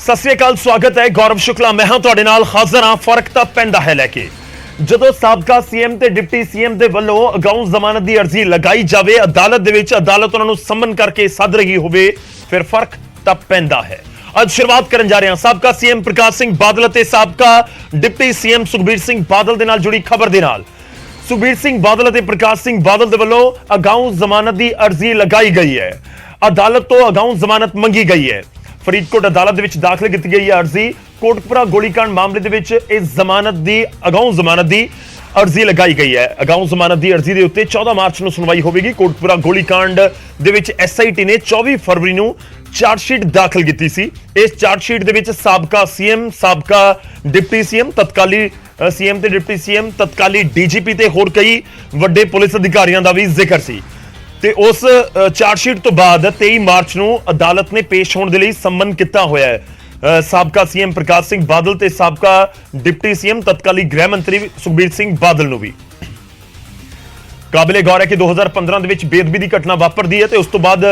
सत श्री अकाल, स्वागत है। गौरव शुक्ला मैं हां तुहाडे नाल हाज़र हां। फर्क तां पैंदा है लैके जदों साबका सीएम ते डिप्टी सीएम दे वल्लों अगाऊं जमानत दी अर्जी लगाई जावे, अदालत दे विच अदालत उन्हां नूं सम्मन करके सद रही होवे, फिर फर्क तां पैंदा है। ਅੱਜ शुरुआत करन जा रहे हैं साबका सीएम प्रकाश सिंह बादल ਅਤੇ ਸਾਬਕਾ डिप्टी सीएम सुखबीर सिंह बादल ਦੇ ਨਾਲ जुड़ी खबर ਦੇ ਨਾਲ। सुखबीर सिंह बादल ਅਤੇ प्रकाश सिंह बादल ਦੇ ਵੱਲੋਂ ਅਗਾਊਂ ਜ਼ਮਾਨਤ ਦੀ अर्जी लगाई गई है। अदालत तो अगाऊं जमानत मंगी गई है। फरीदकोट अदालत ਦੇ ਵਿੱਚ दाखिल की गई है अर्जी। कोटकपुरा गोलीकांड मामले ਦੇ ਵਿੱਚ इस जमानत की अगाऊं जमानत की अर्जी लगाई गई है। अगाऊं जमानत की अर्जी के उत्ते 14 मार्च ਨੂੰ सुनवाई होगी। कोटकपुरा गोलीकांड ਦੇ ਵਿੱਚ SIT ने 24 फरवरी ਨੂੰ चार्जशीट दाखिल की सी। इस चार्जशीट ਦੇ ਵਿੱਚ ਸਾਬਕਾ सीएम, ਸਾਬਕਾ डिप्टी सीएम, तत्काली सीएम ਤੇ डिप्टी सीएम, तत्काली DGP ਤੇ ਹੋਰ ਕਈ ਵੱਡੇ ਪੁਲਿਸ ਅਧਿਕਾਰੀਆਂ ਦਾ ਵੀ ਜ਼ਿਕਰ ਸੀ। ਤੇ ਉਸ ਚਾਰਜਸ਼ੀਟ ਤੋਂ ਬਾਅਦ 23 ਮਾਰਚ ਨੂੰ ਅਦਾਲਤ ਨੇ ਪੇਸ਼ ਹੋਣ ਦੇ ਲਈ ਸੰਮਨ ਕੀਤਾ ਹੋਇਆ ਹੈ ਸਾਬਕਾ ਸੀਐਮ ਪ੍ਰਕਾਸ਼ ਸਿੰਘ ਬਾਦਲ ਤੇ ਸਾਬਕਾ ਡਿਪਟੀ ਸੀਐਮ ਤਤਕਾਲੀ ਗ੍ਰਹਿ ਮੰਤਰੀ ਸੁਖਬੀਰ ਸਿੰਘ ਬਾਦਲ ਨੂੰ ਵੀ। ਕਾਬਿਲੇ ਗੌਰ ਹੈ ਕਿ 2015 ਦੇ ਵਿੱਚ ਬੇਅਦਬੀ ਦੀ ਘਟਨਾ ਵਾਪਰਦੀ ਹੈ ਤੇ ਉਸ ਤੋਂ ਬਾਅਦ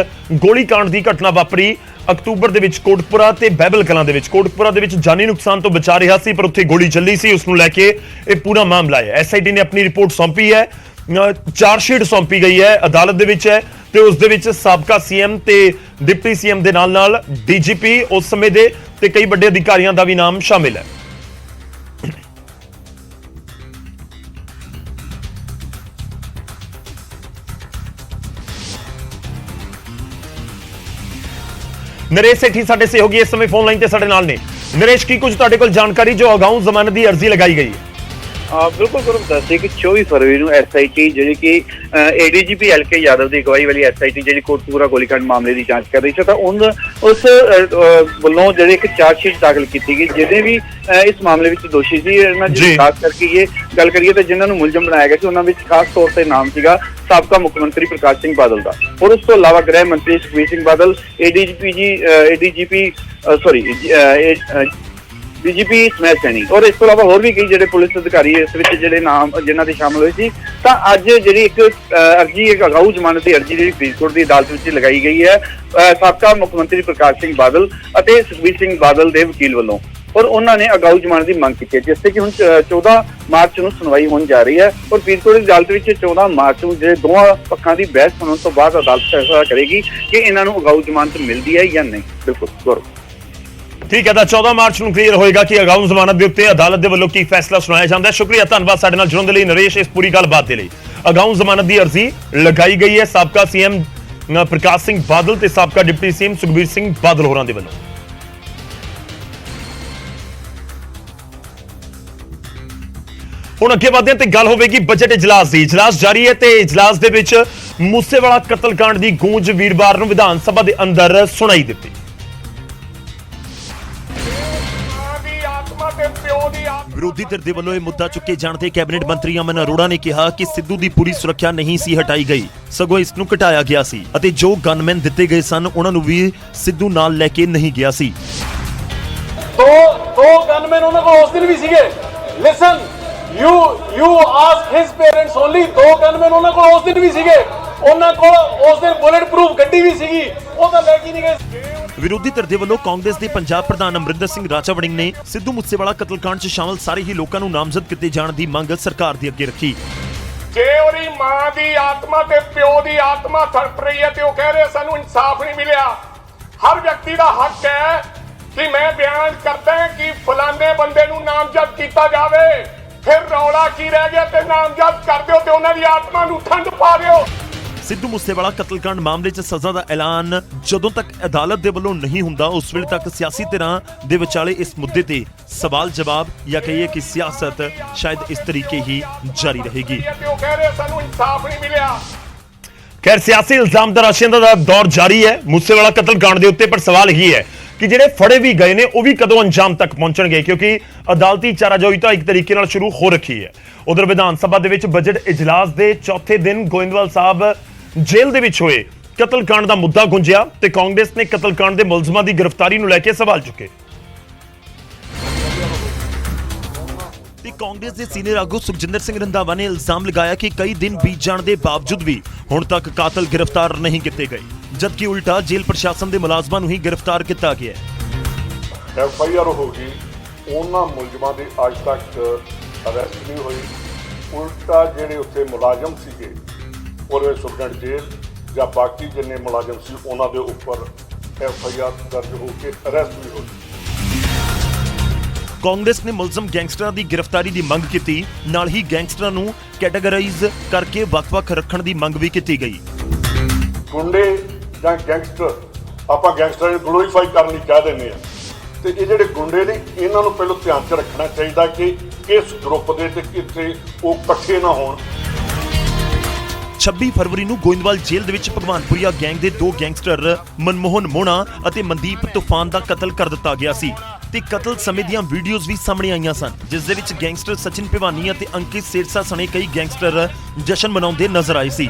ਗੋਲੀकांड ਦੀ ਘਟਨਾ ਵਾਪਰੀ ਅਕਤੂਬਰ ਦੇ ਵਿੱਚ ਕੋਟਕਪੁਰਾ ਤੇ ਬਹਿਬਲ ਕਲਾਂ ਦੇ ਵਿੱਚ। ਕੋਟਕਪੁਰਾ ਦੇ ਵਿੱਚ ਜਾਨੀ ਨੁਕਸਾਨ ਤੋਂ ਬਚਾ ਰਿਹਾ ਸੀ ਪਰ ਉੱਥੇ ਗੋਲੀ ਚੱਲੀ ਸੀ। ਉਸ ਨੂੰ ਲੈ ਕੇ ਇਹ ਪੂਰਾ ਮਾਮਲਾ ਹੈ। SIT ਨੇ ਆਪਣੀ ਰਿਪੋਰਟ ਸੌਂਪੀ ਹੈ, ਚਾਰਜਸ਼ੀਟ ਸੌਂਪੀ ਗਈ ਹੈ, ਅਦਾਲਤ ਦੇ ਵਿੱਚ ਹੈ ਤੇ ਉਸ ਦੇ ਵਿੱਚ ਸਾਬਕਾ ਸੀਐਮ ਤੇ ਡਿਪਟੀ ਸੀਐਮ ਦੇ ਨਾਲ DGP ਉਸ ਸਮੇਂ ਦੇ ਤੇ ਕਈ ਵੱਡੇ ਅਧਿਕਾਰੀਆਂ ਦਾ ਵੀ ਨਾਮ ਸ਼ਾਮਿਲ ਹੈ। नरेश सेठी साडे सहयोगी इस समय फोन लाइन ते साडे नाल ने। नरेश, की कुछ तुहाडे कोल जानकारी जो अगाऊं जमानत की अर्जी लगाई गई है? बिल्कुल गुरु दस कि 24 फरवरी ਨੂੰ SIT ਜਿਹੜੀ ਕਿ ADGP LK यादव ਦੀ ਅਗਵਾਈ ਵਾਲੀ SIT ਜਿਹੜੀ ਕੋਟਕਪੂਰਾ ਗੋਲੀकांड ਮਾਮਲੇ ਦੀ ਜਾਂਚ ਕਰ ਰਹੀ ਸੀ ਤਾਂ ਉਸ ਵੱਲੋਂ ਜਿਹੜੀ ਇੱਕ ਚਾਰਜ ਸ਼ੀਟ ਦਾਖਲ ਕੀਤੀ ਗਈ ਜਿਹਦੇ ਵੀ ਇਸ ਮਾਮਲੇ ਵਿੱਚ ਦੋਸ਼ੀ ਸੀ। ਇਹਨਾਂ ਦੀ ਖਾਸ ਕਰਕੇ ਇਹ ਗੱਲ ਕਰੀਏ ਤਾਂ ਜਿਨ੍ਹਾਂ ਨੂੰ ਮੁਲਜ਼ਮ ਬਣਾਇਆ ਗਿਆ ਸੀ ਉਹਨਾਂ ਵਿੱਚ ਖਾਸ ਤੌਰ ਤੇ ਨਾਮ ਸੀਗਾ ਸਾਬਕਾ ਮੁੱਖ ਮੰਤਰੀ ਪ੍ਰਕਾਸ਼ ਸਿੰਘ ਬਾਦਲ ਦਾ ਔਰ ਉਸ ਤੋਂ ਇਲਾਵਾ ਗ੍ਰਹਿ ਮੰਤਰੀ ਸੁਖਬੀਰ ਸਿੰਘ ਬਾਦਲ, DGP ਸਮੈਥ ਸੈਣੀ ਔਰ ਇਸ ਤੋਂ ਇਲਾਵਾ ਹੋਰ ਵੀ ਕਈ ਜਿਹੜੇ ਪੁਲਿਸ ਅਧਿਕਾਰੀ ਇਸ ਵਿੱਚ ਜਿਹੜੇ ਨਾਮ ਜਿਨ੍ਹਾਂ ਦੇ ਸ਼ਾਮਲ ਹੋਏ ਸੀ। ਤਾਂ ਅੱਜ ਜਿਹੜੀ ਇੱਕ ਅਰਜੀ, ਇੱਕ ਅਗਾਊਂ ਜ਼ਮਾਨਤ ਦੀ ਅਰਜੀ ਜਿਹੜੀ ਫਰੀਦਕੋਟ ਦੀ ਅਦਾਲਤ ਵਿੱਚ ਲਗਾਈ ਗਈ ਹੈ ਸਾਬਕਾ ਮੁੱਖ ਮੰਤਰੀ ਪ੍ਰਕਾਸ਼ ਸਿੰਘ ਬਾਦਲ ਅਤੇ ਸੁਖਬੀਰ ਸਿੰਘ ਬਾਦਲ ਦੇ ਵਕੀਲ ਵੱਲੋਂ ਔਰ ਉਹਨਾਂ ਨੇ ਅਗਾਊਂ ਜ਼ਮਾਨਤ ਦੀ ਮੰਗ ਕੀਤੀ ਹੈ ਜਿਸ ਤੇ ਕਿ ਹੁਣ 14 ਮਾਰਚ ਨੂੰ ਸੁਣਵਾਈ ਹੋਣ ਜਾ ਰਹੀ ਹੈ ਔਰ ਫਰੀਦਕੋਟ ਦੀ ਅਦਾਲਤ ਵਿੱਚ 14 ਮਾਰਚ ਨੂੰ ਜਿਹੜੇ ਦੋਵਾਂ ਪੱਖਾਂ ਦੀ ਬਹਿਸ ਸੁਣਨ ਤੋਂ ਬਾਅਦ ਅਦਾਲਤ ਫੈਸਲਾ ਕਰੇਗੀ ਕਿ ਇਹਨਾਂ ਨੂੰ ਅਗਾਊਂ ਜ਼ਮਾਨਤ ਮਿਲਦੀ ਹੈ ਜਾਂ ਨਹੀਂ। ਬਿਲਕੁਲ ਗੌਰਵ, ठीक है, तो 14 मार्च ਨੂੰ ਕਲੀਅਰ ਹੋਏਗਾ ਕਿ ਅਗਾਊਂ ਜ਼ਮਾਨਤ ਦੇ ਉੱਤੇ ਅਦਾਲਤ ਦੇ ਵੱਲੋਂ ਕੀ ਫੈਸਲਾ ਸੁਣਾਇਆ ਜਾਂਦਾ ਹੈ। ਸ਼ੁਕਰੀਆ, ਧੰਨਵਾਦ ਸਾਡੇ ਨਾਲ ਜੁੜਨ ਦੇ ਲਈ ਨਰੇਸ਼, ਇਸ ਪੂਰੀ ਗੱਲਬਾਤ ਦੇ ਲਈ। ਅਗਾਊਂ ਜ਼ਮਾਨਤ ਦੀ ਅਰਜ਼ੀ ਲਗਾਈ ਗਈ ਹੈ ਸਾਬਕਾ ਸੀਐਮ ਪ੍ਰਕਾਸ਼ ਸਿੰਘ ਬਾਦਲ ਤੇ ਸਾਬਕਾ ਡਿਪਟੀ ਸੀਐਮ ਸੁਖਬੀਰ ਸਿੰਘ ਬਾਦਲ ਹੋਰਾਂ ਦੇ ਵੱਲੋਂ। ਹੁਣ ਅੱਗੇ ਵਧਦੇ ਹਾਂ ਤੇ ਗੱਲ ਹੋਵੇਗੀ ਬਜਟ ਇਜਲਾਸ ਦੀ। ਇਜਲਾਸ ਜਾਰੀ ਹੈ ਤੇ ਇਜਲਾਸ ਦੇ ਵਿੱਚ ਮੂਸੇਵਾਲਾ ਕਤਲकांड ਦੀ ਗੂੰਜ ਵੀਰਵਾਰ ਨੂੰ ਵਿਧਾਨ ਸਭਾ ਦੇ ਅੰਦਰ ਸੁਣਾਈ ਦਿੱਤੀ। विरोधी धिर दे वल्लों मुद्दा चुके जाते कैबिनेट मंत्री अमन अरोड़ा ने कहा कि सिद्धू की पूरी सुरक्षा नहीं सी हटाई गई, सगों इसनूं घटाया गया सी अते जो गनमैन दिते गए सन उन्हां नूं भी सिद्धू नाल लैके नहीं गया सी। दो गनमैन उन्हां कोल उस दिन भी सीगे। Listen, you ask his parents only, दो गनमैन उन्हां कोल उस दिन भी सीगे। उन्हां कोल उस दिन बुलेट प्रूफ गड्डी भी सीगी, ਉਹ ਤਾਂ ਲੈ ਕੇ ਨਹੀਂ ਗਏ। विरोधी धिर दे वल्लों कांग्रेस के पंजाब प्रधान अमरिंदर सिंह राजा वड़िंग ने सिद्धू मूसेवाला कतलकांड च शामिल सारे ही लोगों को नामजद किए जाने की मंग सरकार दे अगे रखी। जे ओरी मां दी आत्मा ते प्यो दी आत्मा तड़प रही है ते वो कह रहे सानू इंसाफ नहीं मिलिया। हर व्यक्ति का हक है कि मैं बयान करदा है कि फलाने बंदे नू नामजद किया जावे, फिर रौला की रह गया ते नामजद कर दिओ ते उन्हां दी आत्मा नू ठंड पा दिओ। सिद्धू मूसेवाला कतलकांड मामले च सज़ा का ऐलान जदों तक अदालत दे वल्लों नहीं हुंदा उस वेले तक सियासी धिरां दे विचाले इस मुद्दे ते सवाल जवाब या कहिए कि सियासत शायद इस तरीके ही जारी रहेगी। खैर, सियासी इल्जाम तराशियां दा दौर जारी है मूसेवाला कतलकांड दे उत्ते, पर सवाल यही है कि ਜਿਹੜੇ ਫੜੇ ਵੀ ਗਏ ਨੇ ਉਹ ਵੀ ਕਦੋਂ ਅੰਜਾਮ ਤੱਕ ਪਹੁੰਚਣਗੇ ਕਿਉਂਕਿ ਅਦਾਲਤੀ ਚਾਰਾਜੋਈ ਤਾਂ ਇੱਕ ਤਰੀਕੇ ਨਾਲ ਸ਼ੁਰੂ ਹੋ ਰੱਖੀ ਹੈ। ਉਧਰ ਵਿਧਾਨ ਸਭਾ ਦੇ ਵਿੱਚ ਬਜਟ ਇਜਲਾਸ ਦੇ ਚੌਥੇ ਦਿਨ ਗੋਇੰਦਵਾਲ ਸਾਹਿਬ ਜੇਲ੍ਹ ਦੇ ਵਿੱਚ ਹੋਏ ਕਤਲकांड ਦਾ ਮੁੱਦਾ ਗੁੰਝਿਆ ਤੇ ਕਾਂਗਰਸ ਨੇ ਕਤਲकांड ਦੇ ਮੁਲਜ਼ਮਾਂ ਦੀ ਗ੍ਰਿਫਤਾਰੀ ਨੂੰ ਲੈ ਕੇ ਸਵਾਲ ਚੁੱਕੇ। कांग्रेस के सीनियर आगू सुखजिंदर सिंह रंधावा ने इल्जाम लगाया कि कई दिन बीत जाने के बावजूद भी हुण तक कातल गिरफ्तार नहीं किए गए, जबकि उल्टा जेल प्रशासन के मुलाजमान ही गिरफ्तार किया गया है। FIR ਹੋ ਗਈ, ਉਹਨਾਂ ਮੁਲਜ਼ਮਾਂ ਦੀ ਅੱਜ ਤੱਕ ਅਰੈਸਟ ਨਹੀਂ ਹੋਈ। ਉਲਟਾ ਜਿਹੜੇ ਉੱਥੇ ਮੁਲਾਜ਼ਮ ਸੀਗੇ ਉਹਦੇ ਸੁਪਰਡੈਂਟ ਜੇਲ੍ਹ ਜਾਂ ਬਾਕੀ ਜਿੰਨੇ ਮੁਲਾਜ਼ਮ ਸੀ ਉਹਨਾਂ ਦੇ ਉੱਪਰ FIR ਦਰਜ ਹੋ ਕੇ ਅਰੈਸਟ ਵੀ ਹੋਈ। ਕਾਂਗਰਸ ਨੇ ਮੁਲਜ਼ਮ ਗੈਂਗਸਟਰਾਂ ਦੀ ਗ੍ਰਿਫਤਾਰੀ ਦੀ ਮੰਗ ਕੀਤੀ, ਨਾਲ ਹੀ ਗੈਂਗਸਟਰਾਂ ਨੂੰ ਕੈਟਾਗਰਾਈਜ਼ ਕਰਕੇ ਵੱਖ-ਵੱਖ ਰੱਖਣ ਦੀ ਮੰਗ ਵੀ ਕੀਤੀ ਗਈ। ਗੁੰਡੇ ਜਾਂ ਗੈਂਗਸਟਰ, ਆਪਾਂ ਗੈਂਗਸਟਰਾਂ ਨੂੰ ਗਲੋਰੀਫਾਈ ਕਰਨ ਲਈ ਕਹਿ ਦਿੰਦੇ ਆ, ਤੇ ਇਹ ਜਿਹੜੇ ਗੁੰਡੇ ਨੇ ਇਹਨਾਂ ਨੂੰ ਪਹਿਲਾਂ ਧਿਆਨ 'ਚ ਰੱਖਣਾ ਚਾਹੀਦਾ ਕਿ ਇਸ ਗਰੁੱਪ ਦੇ ਤੇ ਕਿਤੇ ਉਹ ਇਕੱਠੇ ਨਾ ਹੋਣ। 26 ਫਰਵਰੀ ਨੂੰ ਗੋਇੰਦਵਾਲ ਜੇਲ੍ਹ ਦੇ ਵਿੱਚ ਭਗਵਾਨਪੁਰੀਆ ਗੈਂਗ ਦੇ 2 ਗੈਂਗਸਟਰ ਮਨਮੋਹਨ ਮੋਹਣਾ ਅਤੇ ਮਨਦੀਪ ਤੂਫਾਨ ਦਾ ਕਤਲ ਕਰ ਦਿੱਤਾ ਗਿਆ ਸੀ ਤੇ ਕਤਲ ਸਮੇਂ ਦੀਆਂ ਵੀਡੀਓਜ਼ ਵੀ ਸਾਹਮਣੇ ਆਈਆਂ ਸਨ, ਜਿਸ ਦੇ ਵਿੱਚ ਗੈਂਗਸਟਰ ਸਚਿਨ ਭਿਵਾਨੀ ਅਤੇ ਅੰਕਿਤ ਸੇਰਸਾ ਸਣੇ ਕਈ ਗੈਂਗਸਟਰ ਜਸ਼ਨ ਮਨਾਉਂਦੇ ਨਜ਼ਰ ਆਏ ਸੀ।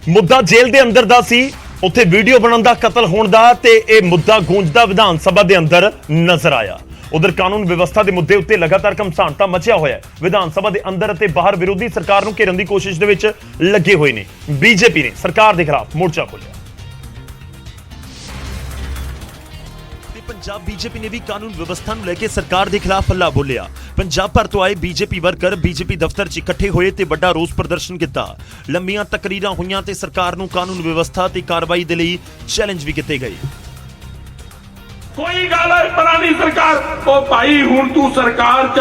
ਮੁੱਦਾ ਜੇਲ੍ਹ ਦੇ ਅੰਦਰ ਦਾ ਸੀ, ਉੱਥੇ ਵੀਡੀਓ ਬਣਨ ਦਾ, ਕਤਲ ਹੋਣ ਦਾ, ਤੇ ਇਹ ਮੁੱਦਾ ਗੂੰਜਦਾ ਵਿਧਾਨ ਸਭਾ ਦੇ ਅੰਦਰ ਨਜ਼ਰ ਆਇਆ। ਉਧਰ ਕਾਨੂੰਨ ਵਿਵਸਥਾ ਦੇ ਮੁੱਦੇ ਉੱਤੇ ਲਗਾਤਾਰ ਘਮਸਾਣਤਾ ਮਚਿਆ ਹੋਇਆ ਹੈ। ਵਿਧਾਨ ਸਭਾ ਦੇ ਅੰਦਰ ਅਤੇ ਬਾਹਰ ਵਿਰੋਧੀ ਸਰਕਾਰ ਨੂੰ ਘੇਰਨ ਦੀ ਕੋਸ਼ਿਸ਼ ਦੇ ਵਿੱਚ ਲੱਗੇ ਹੋਏ ਨੇ। ਬੀਜੇਪੀ ਨੇ ਸਰਕਾਰ ਦੇ ਖਿਲਾਫ ਮੋਰਚਾ ਖੋਲ੍ਹਿਆ ਤੇ ਪੰਜਾਬ ਬੀਜੇਪੀ ਨੇ ਵੀ ਕਾਨੂੰਨ ਵਿਵਸਥਾ ਨੂੰ ਲੈ ਕੇ ਸਰਕਾਰ ਦੇ ਖਿਲਾਫ ਹੱਲਾ ਬੋਲਿਆ। ਪੰਜਾਬ ਭਰ ਤੋਂ ਆਏ ਬੀਜੇਪੀ ਵਰਕਰ ਬੀਜੇਪੀ ਦਫ਼ਤਰ 'ਚ ਇਕੱਠੇ ਹੋਏ ਤੇ ਵੱਡਾ ਰੋਸ ਪ੍ਰਦਰਸ਼ਨ ਕੀਤਾ। ਲੰਮੀਆਂ ਤਕਰੀਰਾਂ ਹੋਈਆਂ ਤੇ ਸਰਕਾਰ ਨੂੰ ਕਾਨੂੰਨ ਵਿਵਸਥਾ ਤੇ ਕਾਰਵਾਈ ਦੇ ਲਈ ਚੈਲੰਜ ਵੀ ਕੀਤੇ ਗਏ। ਕੋਈ ਗੱਲ ਹੈ ਪਰਾਂ ਦੀ ਸਰਕਾਰ, ਉਹ ਭਾਈ ਹੁਣ ਤੂੰ ਸਰਕਾਰ ਚ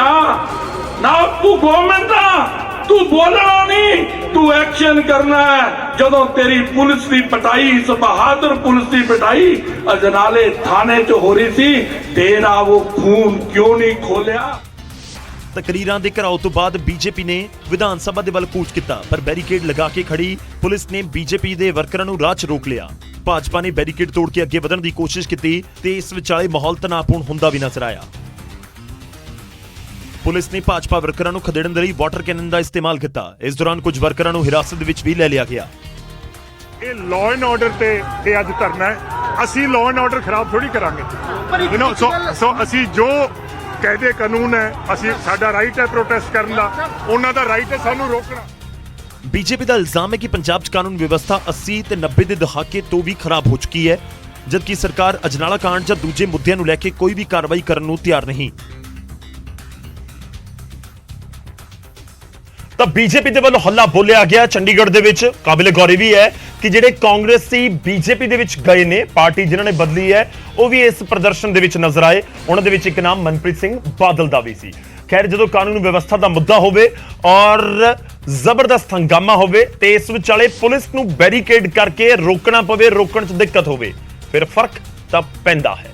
ਨਾ, ਤੂੰ ਗਵਰਨਮੈਂਟ ਆ, ਤੂੰ ਬੋਲਣਾ ਨਹੀਂ, ਤੂੰ ਐਕਸ਼ਨ ਕਰਨਾ ਹੈ। ਜਦੋਂ ਤੇਰੀ ਪੁਲਿਸ ਦੀ ਪਿਟਾਈ, ਇਸ ਬਹਾਦਰ ਪੁਲਿਸ ਦੀ ਪਿਟਾਈ ਅਜਨਾਲੇ ਥਾਣੇ 'ਚ ਹੋ ਰਹੀ ਸੀ, ਤੇਰਾ ਉਹ ਖੂਨ ਕਿਉਂ ਨਹੀਂ ਖੋਲਿਆ? ਤਕਰੀਰਾਂ ਦੇ ਘਰਾਓ ਤੋਂ ਬਾਅਦ ਬੀਜੇਪੀ ਨੇ ਵਿਧਾਨ ਸਭਾ ਦੇ ਵੱਲ ਕੂਚ ਕੀਤਾ, ਪਰ ਬੈਰੀਕੇਡ ਲਗਾ ਕੇ ਖੜੀ ਪੁਲਿਸ ਨੇ ਬੀਜੇਪੀ ਦੇ ਵਰਕਰਾਂ ਨੂੰ ਰਾਹ 'ਚ ਰੋਕ ਲਿਆ। ਭਾਜਪਾ ਨੇ ਬੈਰੀਕੇਡ ਤੋੜ ਕੇ ਅੱਗੇ ਵਧਣ ਦੀ ਕੋਸ਼ਿਸ਼ ਕੀਤੀ ਤੇ ਇਸ ਵਿਚਾਲੇ ਮਾਹੌਲ ਤਣਾਅਪੂਰਨ ਹੁੰਦਾ ਵੀ ਨਜ਼ਰ ਆਇਆ। ਪੁਲਿਸ ਨੇ ਭਾਜਪਾ ਵਰਕਰਾਂ ਨੂੰ ਖਦੇੜਨ ਦੇ ਲਈ ਵਾਟਰ ਕੈਨਨ ਦਾ ਇਸਤੇਮਾਲ ਕੀਤਾ। ਇਸ ਦੌਰਾਨ ਕੁਝ ਵਰਕਰਾਂ ਨੂੰ ਹਿਰਾਸਤ ਦੇ ਵਿੱਚ ਵੀ ਲੈ ਲਿਆ ਗਿਆ। ਇਹ ਲਾਅ ਐਂਡ ਆਰਡਰ ਤੇ ਇਹ ਅੱਜ ਧਰਨਾ ਹੈ। ਅਸੀਂ ਲਾਅ ਐਂਡ ਆਰਡਰ ਖਰਾਬ ਥੋੜੀ ਕਰਾਂਗੇ। ਸੋ ਅਸੀਂ ਜੋ ਕਾਇਦੇ ਕਾਨੂੰਨ ਹੈ, ਅਸੀਂ ਸਾਡਾ ਰਾਈਟ ਹੈ ਪ੍ਰੋਟੈਸਟ ਕਰਨ ਦਾ, ਉਹਨਾਂ ਦਾ ਰਾਈਟ ਹੈ ਸਾਨੂੰ ਰੋਕਣਾ। ਬੀਜੇਪੀ ਦਾ ਇਲਜ਼ਾਮ ਹੈ ਕਿ ਪੰਜਾਬ 'ਚ ਕਾਨੂੰਨ ਵਿਵਸਥਾ 80 ਤੇ 90 ਦੇ ਦਹਾਕੇ ਤੋਂ ਵੀ ਖਰਾਬ ਹੋ ਚੁੱਕੀ ਹੈ, ਜਦਕਿ ਸਰਕਾਰ ਅਜਨਾਲਾ ਕਾਂਡ ਜਾਂ ਦੂਜੇ ਮੁੱਦਿਆਂ ਨੂੰ ਲੈ ਕੇ ਕੋਈ ਵੀ ਕਾਰਵਾਈ ਕਰਨ ਨੂੰ ਤਿਆਰ ਨਹੀਂ। ਤਾਂ ਬੀਜੇਪੀ ਦੇ ਵੱਲੋਂ ਹੱਲਾ ਬੋਲਿਆ ਗਿਆ ਚੰਡੀਗੜ੍ਹ ਦੇ ਵਿੱਚ। ਕਾਬਿਲੇ ਗੌਰ ਵੀ ਹੈ ਕਿ ਜਿਹੜੇ ਕਾਂਗਰਸੀ ਬੀਜੇਪੀ ਦੇ ਵਿੱਚ ਗਏ ਨੇ, ਪਾਰਟੀ ਜਿਨ੍ਹਾਂ ਨੇ ਬਦਲੀ ਹੈ, ਉਹ ਵੀ ਇਸ ਪ੍ਰਦਰਸ਼ਨ ਦੇ ਵਿੱਚ ਨਜ਼ਰ ਆਏ। ਉਹਨਾਂ ਦੇ ਵਿੱਚ ਇੱਕ ਨਾਮ ਮਨਪ੍ਰੀਤ ਸਿੰਘ ਬਾਦਲ ਦਾ ਵੀ ਸੀ। ਖੈਰ, ਜਦੋਂ ਕਾਨੂੰਨ ਵਿਵਸਥਾ ਦਾ ਮੁੱਦਾ ਹੋਵੇ ਔਰ ਜ਼ਬਰਦਸਤ ਹੰਗਾਮਾ ਹੋਵੇ ਤੇ ਇਸ ਵਿਚਾਲੇ ਪੁਲਿਸ ਨੂੰ ਬੈਰੀਕੇਡ ਕਰਕੇ ਰੋਕਣਾ ਪਵੇ, ਰੋਕਣ 'ਚ ਦਿੱਕਤ ਹੋਵੇ, ਫਿਰ ਫਰਕ ਤਾਂ ਪੈਂਦਾ ਹੈ।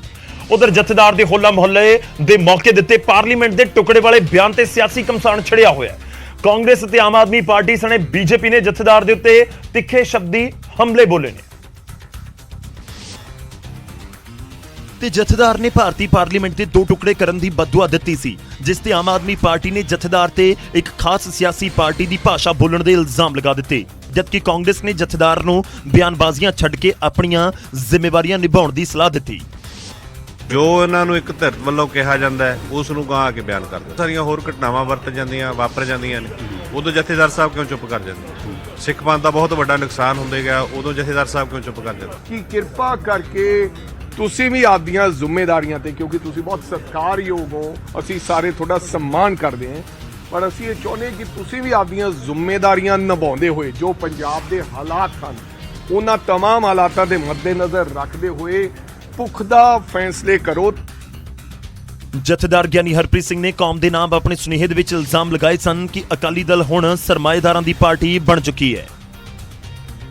ਉਧਰ ਜਥੇਦਾਰ ਦੇ ਹੋਲਾ ਮੁਹੱਲੇ ਦੇ ਮੌਕੇ ਦਿੱਤੇ ਪਾਰਲੀਮੈਂਟ ਦੇ ਟੁਕੜੇ ਵਾਲੇ ਬਿਆਨ ਤੇ ਸਿਆਸੀ ਘਮਸਾਨ ਛਿੜਿਆ ਹੋਇਆ ਹੈ। ਕਾਂਗਰਸ ਤੇ ਆਮ ਆਦਮੀ ਪਾਰਟੀ ਸਣੇ ਬੀਜੇਪੀ ਨੇ ਜਥੇਦਾਰ ਦੇ ਉੱਤੇ ਤਿੱਖੇ ਸ਼ਬਦੀ ਹਮਲੇ ਬੋਲੇ ਨੇ ਤੇ ਜਥੇਦਾਰ ਨੇ ਭਾਰਤੀ ਪਾਰਲੀਮੈਂਟ ਦੇ 2 ਟੁਕੜੇ ਕਰਨ ਦੀ ਬਦਦੁਆ ਦਿੱਤੀ ਸੀ, ਜਿਸ ਤੇ ਆਮ ਆਦਮੀ ਪਾਰਟੀ ਨੇ ਜਥੇਦਾਰ ਤੇ ਇੱਕ ਖਾਸ ਸਿਆਸੀ ਪਾਰਟੀ ਦੀ ਭਾਸ਼ਾ ਬੋਲਣ ਦੇ ਇਲਜ਼ਾਮ ਲਗਾ ਦਿੱਤੇ, ਜਦਕਿ ਕਾਂਗਰਸ ਨੇ ਜਥੇਦਾਰ ਨੂੰ ਬਿਆਨਬਾਜ਼ੀਆਂ ਛੱਡ ਕੇ ਆਪਣੀਆਂ ਜ਼ਿੰਮੇਵਾਰੀਆਂ ਨਿਭਾਉਣ ਦੀ ਸਲਾਹ ਦਿੱਤੀ। ਜੋ ਇਹਨਾਂ ਨੂੰ ਇੱਕ ਧਿਰ ਵੱਲੋਂ ਕਿਹਾ ਜਾਂਦਾ ਹੈ ਉਸ ਨੂੰ ਗਾਂ ਆ ਕੇ ਬਿਆਨ ਕਰਦੇ। ਸਾਰੀਆਂ ਹੋਰ ਘਟਨਾਵਾਂ ਵਾਪਰ ਜਾਂਦੀਆਂ ਨੇ, ਉਦੋਂ ਜਥੇਦਾਰ ਸਾਹਿਬ ਕਿਉਂ ਚੁੱਪ ਕਰ ਜਾਂਦੇ? ਸਿੱਖ ਪੰਥ ਦਾ ਬਹੁਤ ਵੱਡਾ ਨੁਕਸਾਨ ਹੁੰਦੇ ਗਿਆ, ਉਦੋਂ ਜਥੇਦਾਰ ਸਾਹਿਬ ਕਿਉਂ ਚੁੱਪ ਕਰ ਜਾਂਦੇ? ਕਿ ਕਿਰਪਾ ਕਰਕੇ ਤੁਸੀਂ ਵੀ ਆਪਦੀਆਂ ਜ਼ਿੰਮੇਵਾਰੀਆਂ ਤੇ, ਕਿਉਂਕਿ ਤੁਸੀਂ ਬਹੁਤ ਸਤਿਕਾਰਯੋਗ ਹੋ, ਅਸੀਂ ਸਾਰੇ ਤੁਹਾਡਾ ਸਨਮਾਨ ਕਰਦੇ ਹਾਂ, ਪਰ ਅਸੀਂ ਇਹ ਚਾਹੁੰਦੇ ਕਿ ਤੁਸੀਂ ਵੀ ਆਪਦੀਆਂ ਜ਼ਿੰਮੇਵਾਰੀਆਂ ਨਿਭਾਉਂਦੇ ਹੋਏ ਜੋ ਪੰਜਾਬ ਦੇ ਹਾਲਾਤ ਹਨ, ਉਹਨਾਂ तमाम ਹਾਲਾਤਾਂ ਦੇ ਮੱਦੇਨਜ਼ਰ ਰੱਖਦੇ ਹੋਏ ਪੁਖਤਾ ਫੈਸਲੇ ਕਰੋ। ਜਥੇਦਾਰ ਗਿਆਨੀ ਹਰਪ੍ਰੀਤ ਸਿੰਘ ਨੇ ਕੌਮ ਦੇ ਨਾਮ ਆਪਣੇ ਸੁਨੇਹੇ ਦੇ ਵਿੱਚ ਇਲਜ਼ਾਮ ਲਗਾਏ ਸਨ ਕਿ ਅਕਾਲੀ ਦਲ ਹੁਣ ਸਰਮਾਏਦਾਰਾਂ ਦੀ ਪਾਰਟੀ ਬਣ ਚੁੱਕੀ ਹੈ।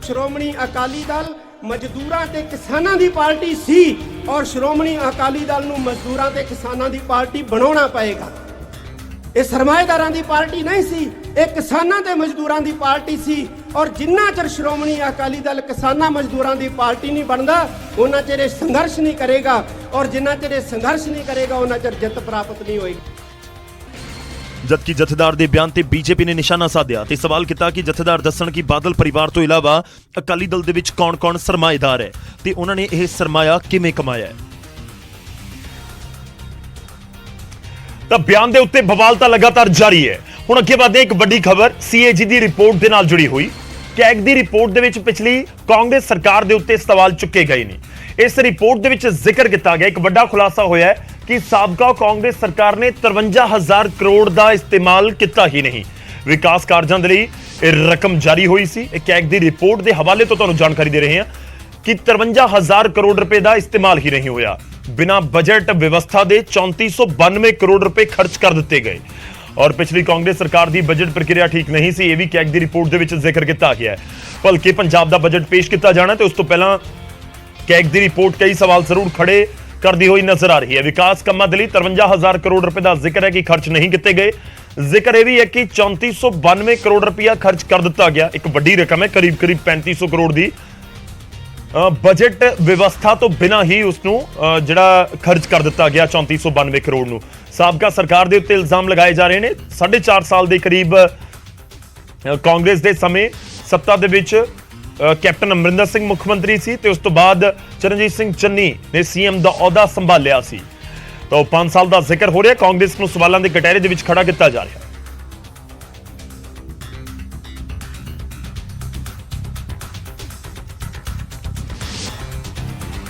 ਸ਼੍ਰੋਮਣੀ ਅਕਾਲੀ ਦਲ ਮਜ਼ਦੂਰਾਂ ਤੇ ਕਿਸਾਨਾਂ ਦੀ ਪਾਰਟੀ ਸੀ ਔਰ ਸ਼੍ਰੋਮਣੀ ਅਕਾਲੀ ਦਲ ਨੂੰ ਮਜ਼ਦੂਰਾਂ ਤੇ ਕਿਸਾਨਾਂ ਦੀ ਪਾਰਟੀ ਬਣਾਉਣਾ ਪਏਗਾ। ਇਹ ਸਰਮਾਏਦਾਰਾਂ ਦੀ ਪਾਰਟੀ ਨਹੀਂ ਸੀ, ਇਹ ਕਿਸਾਨਾਂ ਤੇ ਮਜ਼ਦੂਰਾਂ ਦੀ ਪਾਰਟੀ ਸੀ। ਔਰ ਜਿੰਨਾ ਚਿਰ ਸ਼੍ਰੋਮਣੀ ਅਕਾਲੀ ਦਲ ਕਿਸਾਨਾਂ ਮਜ਼ਦੂਰਾਂ ਦੀ ਪਾਰਟੀ ਨਹੀਂ ਬਣਦਾ, ਉਹਨਾਂ ਚਿਰ ਇਹ ਸੰਘਰਸ਼ ਨਹੀਂ ਕਰੇਗਾ, ਔਰ ਜਿੰਨਾ ਚਿਰ ਇਹ ਸੰਘਰਸ਼ ਨਹੀਂ ਕਰੇਗਾ ਉਹਨਾਂ ਚਿਰ ਜਿੱਤ ਪ੍ਰਾਪਤ ਨਹੀਂ ਹੋਏਗੀ। ਜਦਕਿ ਜਥੇਦਾਰ ਦੇ ਬਿਆਨ ਤੇ ਬੀਜੇਪੀ ਨੇ ਨਿਸ਼ਾਨਾ ਸਾਧਿਆ ਤੇ ਸਵਾਲ ਕੀਤਾ ਕਿ ਜਥੇਦਾਰ ਦੱਸਣ ਕਿ ਬਾਦਲ ਪਰਿਵਾਰ ਤੋਂ ਇਲਾਵਾ ਅਕਾਲੀ ਦਲ ਦੇ ਵਿੱਚ ਕੌਣ-ਕੌਣ ਸਰਮਾਏਦਾਰ ਹੈ ਤੇ ਉਹਨਾਂ ਨੇ ਇਹ ਸਰਮਾਇਆ ਕਿਵੇਂ ਕਮਾਇਆ ਹੈ। ਤਾਂ ਬਿਆਨ ਦੇ ਉੱਤੇ ਬਵਾਲ ਤਾਂ ਲਗਾਤਾਰ ਜਾਰੀ ਹੈ। ਹੁਣ ਅੱਗੇ ਵਧਦੇ ਇੱਕ ਵੱਡੀ ਖਬਰ CAG ਦੀ ਰਿਪੋਰਟ ਦੇ ਨਾਲ ਜੁੜੀ ਹੋਈ ਕੈਗ ਦੀ ਰਿਪੋਰਟ ਦੇ ਵਿੱਚ ਪਿਛਲੀ ਕਾਂਗਰਸ ਸਰਕਾਰ ਦੇ ਉੱਤੇ ਸਵਾਲ ਚੁੱਕੇ ਗਏ ਨੇ। ਇਸ ਰਿਪੋਰਟ ਦੇ ਵਿੱਚ ਜ਼ਿਕਰ ਕੀਤਾ ਗਿਆ, ਇੱਕ ਵੱਡਾ ਖੁਲਾਸਾ ਹੋਇਆ ਹੈ ਕਿ ਸਾਬਕਾ ਕਾਂਗਰਸ ਸਰਕਾਰ ਨੇ 53,000 ਕਰੋੜ ਦਾ ਇਸਤੇਮਾਲ ਕੀਤਾ ਹੀ ਨਹੀਂ। ਵਿਕਾਸ ਕਾਰਜਾਂ ਦੇ ਲਈ ਇਹ ਰਕਮ ਜਾਰੀ ਹੋਈ ਸੀ। ਇਹ ਕੈਗ ਦੀ ਰਿਪੋਰਟ ਦੇ ਹਵਾਲੇ ਤੋਂ ਤੁਹਾਨੂੰ ਜਾਣਕਾਰੀ ਦੇ ਰਹੇ ਹਾਂ ਕਿ 53,000 ਕਰੋੜ ਰੁਪਏ ਦਾ ਇਸਤੇਮਾਲ ਹੀ ਨਹੀਂ ਹੋਇਆ। ਬਿਨਾਂ ਬਜਟ ਵਿਵਸਥਾ ਦੇ 3492 ਕਰੋੜ ਰੁਪਏ ਖਰਚ ਕਰ ਦਿੱਤੇ ਗਏ ਔਰ ਪਿਛਲੀ ਕਾਂਗਰਸ ਸਰਕਾਰ ਦੀ ਬਜਟ ਪ੍ਰਕਿਰਿਆ ਠੀਕ ਨਹੀਂ ਸੀ। ਇਹ ਵੀ ਕੈਗ ਦੀ ਰਿਪੋਰਟ ਦੇ ਵਿੱਚ ਜ਼ਿਕਰ ਕੀਤਾ ਗਿਆ ਹੈ। ਭਲਕੇ ਪੰਜਾਬ ਦਾ ਬਜਟ ਪੇਸ਼ ਕੀਤਾ ਜਾਣਾ ਤੇ ਉਸ ਤੋਂ ਪਹਿਲਾਂ ਕੈਗ ਦੀ ਰਿਪੋਰਟ ਕਈ ਸਵਾਲ ਜ਼ਰੂਰ ਖੜੇ ਕਰਦੀ ਹੋਈ ਨਜ਼ਰ ਆ ਰਹੀ ਹੈ। ਵਿਕਾਸ ਕੰਮਾਂ ਦੇ ਲਈ 53,000 ਕਰੋੜ ਰੁਪਏ ਦਾ ਜ਼ਿਕਰ ਹੈ ਕਿ ਖਰਚ ਨਹੀਂ ਕੀਤੇ ਗਏ। ਜ਼ਿਕਰ ਇਹ ਵੀ ਹੈ ਕਿ 3492 ਕਰੋੜ ਰੁਪਇਆ ਖਰਚ ਕਰ ਦਿੱਤਾ ਗਿਆ। ਇੱਕ ਵੱਡੀ ਰਕਮ ਹੈ, ਕਰੀਬ 3500 ਕਰੋੜ ਦੀ ਬਜਟ ਵਿਵਸਥਾ ਤੋਂ ਬਿਨਾਂ ਹੀ ਉਸ ਨੂੰ ਜਿਹੜਾ ਖਰਚ ਕਰ ਦਿੱਤਾ ਗਿਆ 3492 ਕਰੋੜ ਨੂੰ। ਸਾਬਕਾ ਸਰਕਾਰ ਦੇ ਉੱਤੇ ਇਲਜ਼ਾਮ ਲਗਾਏ ਜਾ ਰਹੇ ਨੇ। 4.5 ਸਾਲ ਦੇ ਕਰੀਬ ਕਾਂਗਰਸ ਦੇ ਸਮੇਂ ਸੱਤਾ ਦੇ ਵਿੱਚ ਕੈਪਟਨ ਅਮਰਿੰਦਰ ਸਿੰਘ ਮੁੱਖ ਮੰਤਰੀ ਸੀ ਤੇ ਉਸ ਤੋਂ ਬਾਅਦ ਚਰਨਜੀਤ ਸਿੰਘ ਚੰਨੀ ਨੇ ਸੀਐਮ ਦਾ ਅਹੁਦਾ ਸੰਭਾਲਿਆ ਸੀ। ਤਾਂ 5 ਸਾਲ ਦਾ ਜ਼ਿਕਰ ਹੋ ਰਿਹਾ। ਕਾਂਗਰਸ ਨੂੰ ਸਵਾਲਾਂ ਦੇ ਕਟਹਿਰੇ ਦੇ ਵਿੱਚ ਖੜਾ ਕੀਤਾ ਜਾ ਰਿਹਾ।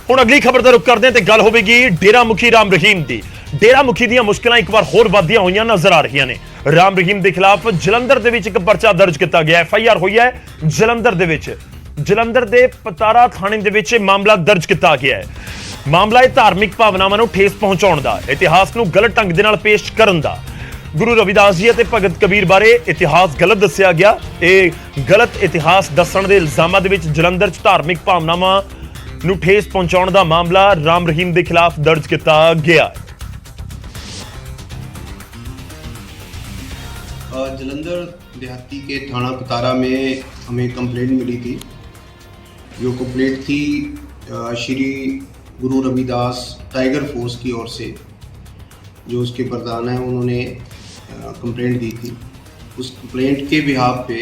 ਹੁਣ ਅਗਲੀ ਖਬਰ ਦਾ ਰੁਖ ਕਰਦੇ ਹਾਂ ਤੇ ਗੱਲ ਹੋਵੇਗੀ ਡੇਰਾ ਮੁਖੀ ਰਾਮ ਰਹੀਮ ਦੀ। ਡੇਰਾ ਮੁਖੀ ਦੀਆਂ ਮੁਸ਼ਕਲਾਂ ਇੱਕ ਵਾਰ ਹੋਰ ਵਧਦੀਆਂ ਹੋਈਆਂ ਨਜ਼ਰ ਆ ਰਹੀਆਂ ਨੇ। ਰਾਮ ਰਹੀਮ ਦੇ ਖਿਲਾਫ ਜਲੰਧਰ ਦੇ ਵਿੱਚ ਇੱਕ ਪਰਚਾ ਦਰਜ ਕੀਤਾ ਗਿਆ। FIR ਹੋਈ ਹੈ ਜਲੰਧਰ ਦੇ ਵਿੱਚ। ਜਲੰਧਰ ਦੇ ਪਤਾਰਾ ਥਾਣੇ ਦੇ ਵਿੱਚ ਇਹ ਮਾਮਲਾ ਦਰਜ ਕੀਤਾ ਗਿਆ ਹੈ। ਮਾਮਲਾ ਇਹ ਧਾਰਮਿਕ ਭਾਵਨਾਵਾਂ ਨੂੰ ਠੇਸ ਪਹੁੰਚਾਉਣ ਦਾ, ਇਤਿਹਾਸ ਨੂੰ ਗਲਤ ਢੰਗ ਦੇ ਨਾਲ ਪੇਸ਼ ਕਰਨ ਦਾ। ਗੁਰੂ ਰਵਿਦਾਸ ਜੀ ਅਤੇ ਭਗਤ ਕਬੀਰ ਬਾਰੇ ਇਤਿਹਾਸ ਗਲਤ ਦੱਸਿਆ ਗਿਆ। ਇਹ ਗਲਤ ਇਤਿਹਾਸ ਦੱਸਣ ਦੇ ਇਲਜ਼ਾਮਾਂ ਦੇ ਵਿੱਚ ਜਲੰਧਰ 'ਚ ਧਾਰਮਿਕ ਭਾਵਨਾਵਾਂ ਨੂੰ ਠੇਸ ਪਹੁੰਚਾਉਣ ਦਾ ਮਾਮਲਾ ਰਾਮ ਰਹੀਮ ਦੇ ਖਿਲਾਫ ਦਰਜ ਕੀਤਾ गया। जलंधर देहाती के थाना पतारा में हमें कंप्लेंट मिली थी। जो कंप्लेंट थी श्री गुरु रविदास टाइगर फोर्स की ओर से, जो उसके प्रधान हैं उन्होंने कंप्लेंट दी थी। उस कंप्लेंट के बिहाफ पे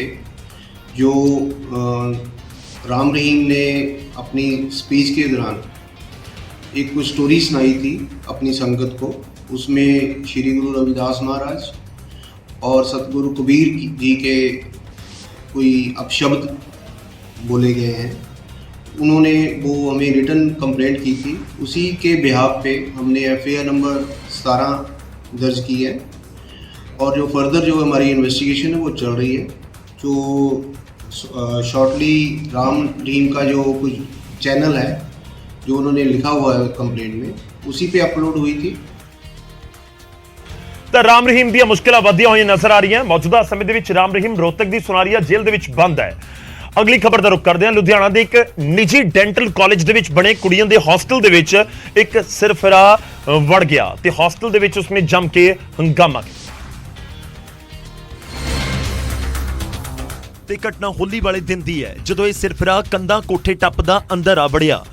जो राम रहीम ने अपनी स्पीच के दौरान एक कुछ स्टोरी सुनाई थी अपनी संगत को। उसमें श्री गुरु रविदास महाराज और सतगुरु कबीर जी के कोई अपशब्द बोले गए हैं। उन्होंने वो हमें रिटन कंप्लेंट की थी। उसी के बिहाफ पे हमने FIR नंबर 17 दर्ज की है और जो फर्दर जो हमारी इन्वेस्टिगेशन है वो चल रही है। जो शॉर्टली राम रहीम का जो कुछ चैनल है जो उन्होंने लिखा हुआ है कंप्लेंट में, उसी पे अपलोड हुई थी। ਤਾਂ ਰਾਮ ਰਹੀਮ ਦੀਆਂ ਮੁਸ਼ਕਲਾਂ ਵਧੀਆਂ ਹੋਈਆਂ ਨਜ਼ਰ ਆ ਰਹੀਆਂ। ਮੌਜੂਦਾ ਸਮੇਂ ਦੇ ਵਿੱਚ ਰਾਮ ਰਹੀਮ ਰੋਹਤਕ ਦੀ ਸੁਨਾਰੀਆ ਜੇਲ੍ਹ ਦੇ ਵਿੱਚ ਬੰਦ ਹੈ। ਅਗਲੀ ਖਬਰ ਦਾ ਰੁਖ ਕਰਦੇ ਹਾਂ। ਲੁਧਿਆਣਾ ਦੇ ਇੱਕ ਨਿੱਜੀ ਡੈਂਟਲ ਕਾਲਜ ਦੇ ਵਿੱਚ ਬਣੇ ਕੁੜੀਆਂ ਦੇ ਹੌਸਟਲ ਦੇ ਵਿੱਚ ਇੱਕ ਸਿਰਫਿਰਾ ਵੜ ਗਿਆ ਤੇ ਹੌਸਟਲ ਦੇ ਵਿੱਚ ਉਸਨੇ ਜੰਮ ਕੇ ਹੰਗਾਮਾ ਕੀਤਾ। ਤੇ ਘਟਨਾ ਹੋਲੀ ਵਾਲੇ ਦਿਨ ਦੀ ਹੈ ਜਦੋਂ ਇਹ ਸਿਰਫਿਰਾ ਕੰਧਾਂ ਕੋਠੇ ਟੱਪਦਾ ਅੰਦਰ ਆ ਵੜਿਆ।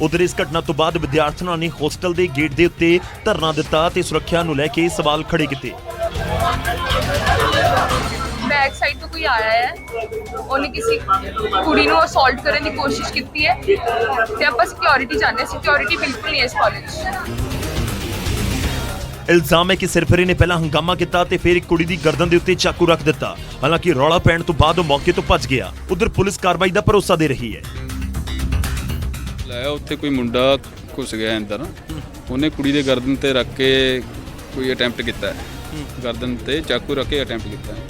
ਉਧਰ ਇਸ ਘਟਨਾ ਤੋਂ ਬਾਅਦ ਵਿਦਿਆਰਥਣਾਂ ਨੇ ਹੋਸਟਲ ਦੇ ਗੇਟ ਦੇ ਉੱਤੇ ਧਰਨਾ ਦਿੱਤਾ ਤੇ ਸੁਰੱਖਿਆ ਨੂੰ ਲੈ ਕੇ ਸਵਾਲ ਖੜੇ ਕੀਤੇ। बैक साइड तो कोई आया है, ਉਹਨੇ ਕਿਸੇ ਕੁੜੀ ਨੂੰ ਅਸੌਲਟ ਕਰਨ ਦੀ ਕੋਸ਼ਿਸ਼ ਕੀਤੀ ਹੈ ਤੇ ਆਪਾਂ ਸਿਕਿਉਰਿਟੀ ਚਾਹੁੰਦੇ ਹਾਂ। ਸਿਕਿਉਰਿਟੀ ਬਿਲਕੁਲ ਨਹੀਂ ਹੈ ਇਸ ਕਾਲਜ 'ਚ। ਇਲਜ਼ਾਮ ਹੈ ਕਿ ਸਿਰਫਿਰੇ ਨੇ ਪਹਿਲਾਂ ਹੰਗਾਮਾ ਕੀਤਾ ਤੇ ਫਿਰ ਇੱਕ ਕੁੜੀ ਦੀ ਗਰਦਨ ਦੇ ਉੱਤੇ ਚਾਕੂ ਰੱਖ ਦਿੱਤਾ। ਹਾਲਾਂਕਿ ਰੌਲਾ ਪੈਣ ਤੋਂ ਬਾਅਦ ਉਹ ਮੌਕੇ ਤੋਂ ਭੱਜ ਗਿਆ। ਉਧਰ ਪੁਲਿਸ ਕਾਰਵਾਈ ਦਾ ਭਰੋਸਾ ਦੇ ਰਹੀ ਹੈ। ਲਾਇਆ ਉੱਥੇ ਕੋਈ ਮੁੰਡਾ ਘੁਸ ਗਿਆ ਅੰਦਰ, ਉਹਨੇ ਕੁੜੀ ਦੇ ਗਰਦਨ ਤੇ ਰੱਖ ਕੇ ਕੋਈ ਅਟੈਂਪਟ ਕੀਤਾ ਹੈ। ਗਰਦਨ ਤੇ ਚਾਕੂ ਰੱਖ ਕੇ ਅਟੈਂਪਟ ਕੀਤਾ ਹੈ।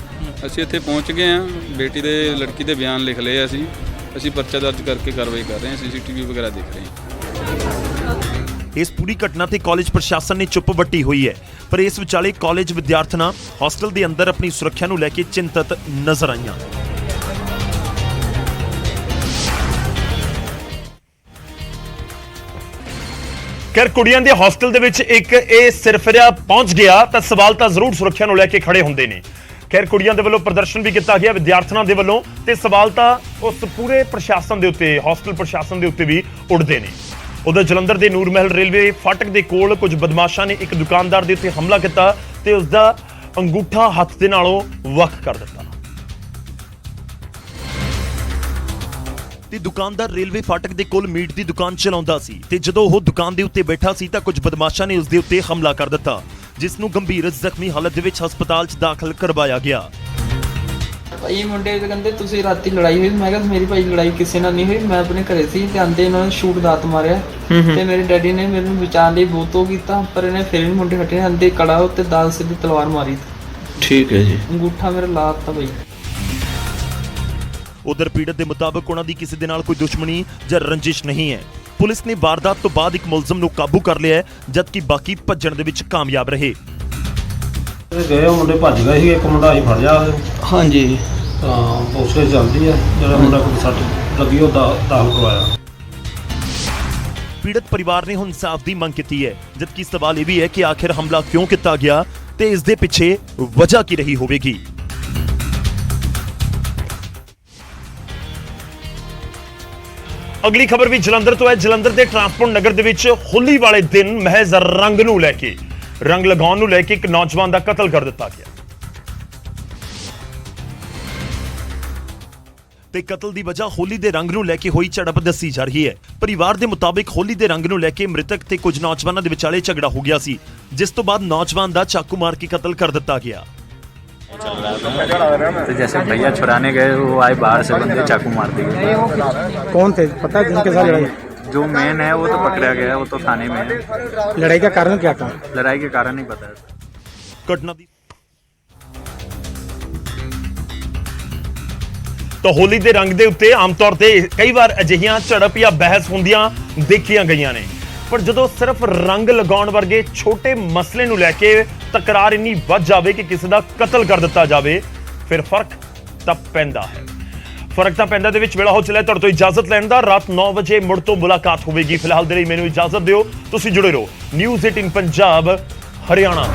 ਅਸੀਂ ਇੱਥੇ ਪਹੁੰਚ ਗਏ ਹਾਂ। ਬੇਟੀ ਦੇ ਲੜਕੀ ਦੇ ਬਿਆਨ ਲਿਖ ਲਏ। ਅਸੀਂ ਪਰਚਾ ਦਰਜ ਕਰਕੇ ਕਾਰਵਾਈ ਕਰ ਰਹੇ ਹਾਂ। CCTV ਵਗੈਰਾ ਦੇਖ ਰਹੇ ਹਾਂ। ਇਸ ਪੂਰੀ ਘਟਨਾ ਤੇ ਕਾਲਜ ਪ੍ਰਸ਼ਾਸਨ ਨੇ ਚੁੱਪ ਵੱਟੀ ਹੋਈ ਹੈ। ਪਰ ਇਸ ਵਿਚਾਲੇ ਕਾਲਜ ਵਿਦਿਆਰਥਣਾਂ ਹੌਸਟਲ ਦੇ ਅੰਦਰ ਆਪਣੀ ਸੁਰੱਖਿਆ ਨੂੰ ਲੈ ਕੇ ਚਿੰਤਤ ਨਜ਼ਰ ਆਈਆਂ। ਖੈਰ ਕੁੜੀਆਂ ਦੇ ਹੌਸਟਲ ਦੇ ਵਿੱਚ ਇੱਕ ਇਹ ਸਿਰਫਿਰਾ ਪਹੁੰਚ ਗਿਆ ਤਾਂ ਸਵਾਲ ਤਾਂ ਜ਼ਰੂਰ ਸੁਰੱਖਿਆ ਨੂੰ ਲੈ ਕੇ ਖੜੇ ਹੁੰਦੇ ਨੇ। ਖੈਰ ਕੁੜੀਆਂ ਦੇ ਵੱਲੋਂ ਪ੍ਰਦਰਸ਼ਨ ਵੀ ਕੀਤਾ ਗਿਆ ਵਿਦਿਆਰਥਣਾਂ ਦੇ ਵੱਲੋਂ ਤੇ ਸਵਾਲ ਤਾਂ ਉਸ ਪੂਰੇ ਪ੍ਰਸ਼ਾਸਨ ਦੇ ਉੱਤੇ, ਹੌਸਟਲ ਪ੍ਰਸ਼ਾਸਨ ਦੇ ਉੱਤੇ ਵੀ ਉੱਠਦੇ ਨੇ। ਉਧਰ ਜਲੰਧਰ ਦੇ ਨੂਰ ਮਹਿਲ ਰੇਲਵੇ ਫਾਟਕ ਦੇ ਕੋਲ ਕੁਝ ਬਦਮਾਸ਼ਾਂ ਨੇ ਇੱਕ ਦੁਕਾਨਦਾਰ ਦੇ ਉੱਤੇ ਹਮਲਾ ਕੀਤਾ ਤੇ ਉਸ ਦਾ ਅੰਗੂਠਾ ਹੱਥ ਦੇ ਨਾਲੋਂ ਵੱਖ ਕਰ ਦਿੱਤਾ। ਤੇ ਦੁਕਾਨਦਾਰ ਰੇਲਵੇ ਫਾਟਕ ਦੇ ਕੋਲ ਮੀਟ ਦੀ ਦੁਕਾਨ ਚਲਾਉਂਦਾ ਸੀ ਤੇ ਜਦੋਂ ਉਹ ਦੁਕਾਨ ਦੇ ਉੱਤੇ ਬੈਠਾ ਸੀ ਤਾਂ ਕੁਝ ਬਦਮਾਸ਼ਾਂ ਨੇ ਉਸ ਦੇ ਉੱਤੇ ਹਮਲਾ ਕਰ ਦਿੱਤਾ, ਜਿਸ ਨੂੰ ਗੰਭੀਰ ਜ਼ਖਮੀ ਹਾਲਤ ਦੇ ਵਿੱਚ ਹਸਪਤਾਲ 'ਚ ਦਾਖਲ ਕਰਵਾਇਆ ਗਿਆ। ਭਾਈ ਮੁੰਡੇ ਕਹਿੰਦੇ ਤੁਸੀਂ ਰਾਤੀ ਲੜਾਈ ਹੋਈ, ਮੈਂ ਕਿਹਾ ਮੇਰੀ ਭਾਈ ਲੜਾਈ ਕਿਸੇ ਨਾਲ ਨਹੀਂ ਹੋਈ, ਮੈਂ ਆਪਣੇ ਘਰੇ ਸੀ ਤੇ ਆਂਦੇ ਇਹਨਾਂ ਨੇ ਸ਼ੂਟ ਦਾਤ ਮਾਰਿਆ ਤੇ ਮੇਰੇ ਡੈਡੀ ਨੇ ਮੈਨੂੰ ਬਚਾਉਣ ਲਈ ਬਹੁਤ ਉਹ ਕੀਤਾ, ਪਰ ਇਹਨੇ ਫਿਰ ਵੀ ਮੁੰਡੇ ਹਟੇ, ਆਂਦੇ ਕੜਾ ਉੱਤੇ ਦਾਲ ਸਿੱਧੀ ਤਲਵਾਰ ਮਾਰੀ। ਠੀਕ ਹੈ ਜੀ। ਅੰਗੂਠਾ ਮੇਰਾ ਲਾਤਾ ਭਾਈ। ਉਧਰ ਪੀੜਤ ਦੇ ਮੁਤਾਬਕ ਉਹਨਾਂ ਦੀ ਕਿਸੇ ਦੇ ਨਾਲ ਕੋਈ ਦੁਸ਼ਮਣੀ ਜਾਂ ਰੰਜਿਸ਼ ਨਹੀਂ ਹੈ। ਪੁਲਿਸ ਨੇ ਵਾਰਦਾਤ ਤੋਂ ਬਾਅਦ ਇੱਕ ਮੁਲਜ਼ਮ ਨੂੰ ਕਾਬੂ ਕਰ ਲਿਆ ਹੈ, ਜਦਕਿ ਬਾਕੀ ਭੱਜਣ ਦੇ ਵਿੱਚ ਕਾਮਯਾਬ ਰਹੇ। ਗਏ ਮੁੰਡੇ ਭੱਜ ਗਏ ਸੀ, ਇੱਕ ਮੁੰਡਾ ਅਸੀਂ ਫੜ ਲਿਆ। ਹਾਂਜੀ, ਤਾਂ ਪੁਲਿਸ ਚੱਲਦੀ ਹੈ, ਜਿਹੜਾ ਮੁੰਡਾ ਕੋਈ ਸੱਟ ਲੱਗੀ ਉਹ ਦਾਖਲ ਕਰਵਾਇਆ। ਪੀੜਤ ਪਰਿਵਾਰ ਨੇ ਹੁਣ ਇਨਸਾਫ ਦੀ ਮੰਗ ਕੀਤੀ ਹੈ, ਜਦਕਿ ਸਵਾਲ ਇਹ ਵੀ ਹੈ ਕਿ ਆਖਿਰ ਹਮਲਾ ਕਿਉਂ ਕੀਤਾ ਗਿਆ ਤੇ ਇਸ ਦੇ ਪਿੱਛੇ ਵਜ੍ਹਾ ਕੀ ਰਹੀ ਹੋਵੇਗੀ। ਅਗਲੀ ਖਬਰ ਵੀ ਜਲੰਧਰ ਤੋਂ ਹੈ। ਜਲੰਧਰ ਦੇ ਟਰਾਂਸਪੋਰਟ ਨਗਰ ਦੇ ਵਿੱਚ ਹੋਲੀ ਵਾਲੇ ਦਿਨ ਮਹਿਜ਼ ਰੰਗ ਲਗਾਉਣ ਨੂੰ ਲੈ ਕੇ ਇੱਕ ਨੌਜਵਾਨ ਦਾ ਕਤਲ ਕਰ ਦਿੱਤਾ ਗਿਆ ਤੇ ਕਤਲ ਦੀ ਵਜ੍ਹਾ ਹੋਲੀ ਦੇ ਰੰਗ ਨੂੰ ਲੈ ਕੇ ਹੋਈ ਝੜਪ ਦੱਸੀ ਜਾ ਰਹੀ ਹੈ। ਪਰਿਵਾਰ ਦੇ ਮੁਤਾਬਿਕ ਹੋਲੀ ਦੇ ਰੰਗ ਨੂੰ ਲੈ ਕੇ ਮ੍ਰਿਤਕ ਤੇ ਕੁਝ ਨੌਜਵਾਨਾਂ ਦੇ ਵਿਚਾਲੇ ਝਗੜਾ ਹੋ ਗਿਆ ਸੀ, ਜਿਸ ਤੋਂ ਬਾਅਦ ਨੌਜਵਾਨ ਦਾ ਚਾਕੂ ਮਾਰ ਕੇ ਕਤਲ ਕਰ ਦਿੱਤਾ ਗਿਆ। तो जैसे भैया छुड़ाने गए वो आए बाहर से बंदे चाकू मार दिए। कौन थे पता है जिनके साथ लड़ाई? जो मेन है वो तो पकड़ा गया है, वो तो थाने में है। लड़ाई का कारण क्या था? लड़ाई के कारण नहीं पता है। घटना दी तो होली ਦੇ ਰੰਗ ਦੇ ਉੱਤੇ ਆਮ ਤੌਰ ਤੇ ਕਈ ਵਾਰ ਅਜਿਹੀਆਂ ਝੜਪ ਜਾਂ ਬਹਿਸ ਹੁੰਦੀਆਂ ਦੇਖੀਆਂ ਗਈਆਂ ਨੇ, ਪਰ ਜਦੋਂ ਸਿਰਫ ਰੰਗ ਲਗਾਉਣ ਵਰਗੇ ਛੋਟੇ ਮਸਲੇ ਨੂੰ ਲੈ ਕੇ ਤਕਰਾਰ ਇੰਨੀ ਵੱਧ ਜਾਵੇ ਕਿ ਕਿਸੇ ਦਾ ਕਤਲ ਕਰ ਦਿੱਤਾ ਜਾਵੇ, ਫਿਰ ਫਰਕ ਤਾਂ ਪੈਂਦਾ ਹੈ। ਫਰਕ ਤਾਂ ਪੈਂਦਾ ਦੇ ਵਿੱਚ ਵੇਲਾ ਹੋ ਚਲਿਆ ਤੁਹਾਡੇ ਤੋਂ ਇਜਾਜ਼ਤ ਲੈਣ ਦਾ। ਰਾਤ 9 ਵਜੇ ਮੁੜ ਤੋਂ ਮੁਲਾਕਾਤ ਹੋਵੇਗੀ। ਫਿਲਹਾਲ ਦੇ ਲਈ ਮੈਨੂੰ ਇਜਾਜ਼ਤ ਦਿਓ। ਤੁਸੀਂ ਜੁੜੇ ਰਹੋ ਨਿਊਜ਼ 18 ਪੰਜਾਬ ਹਰਿਆਣਾ।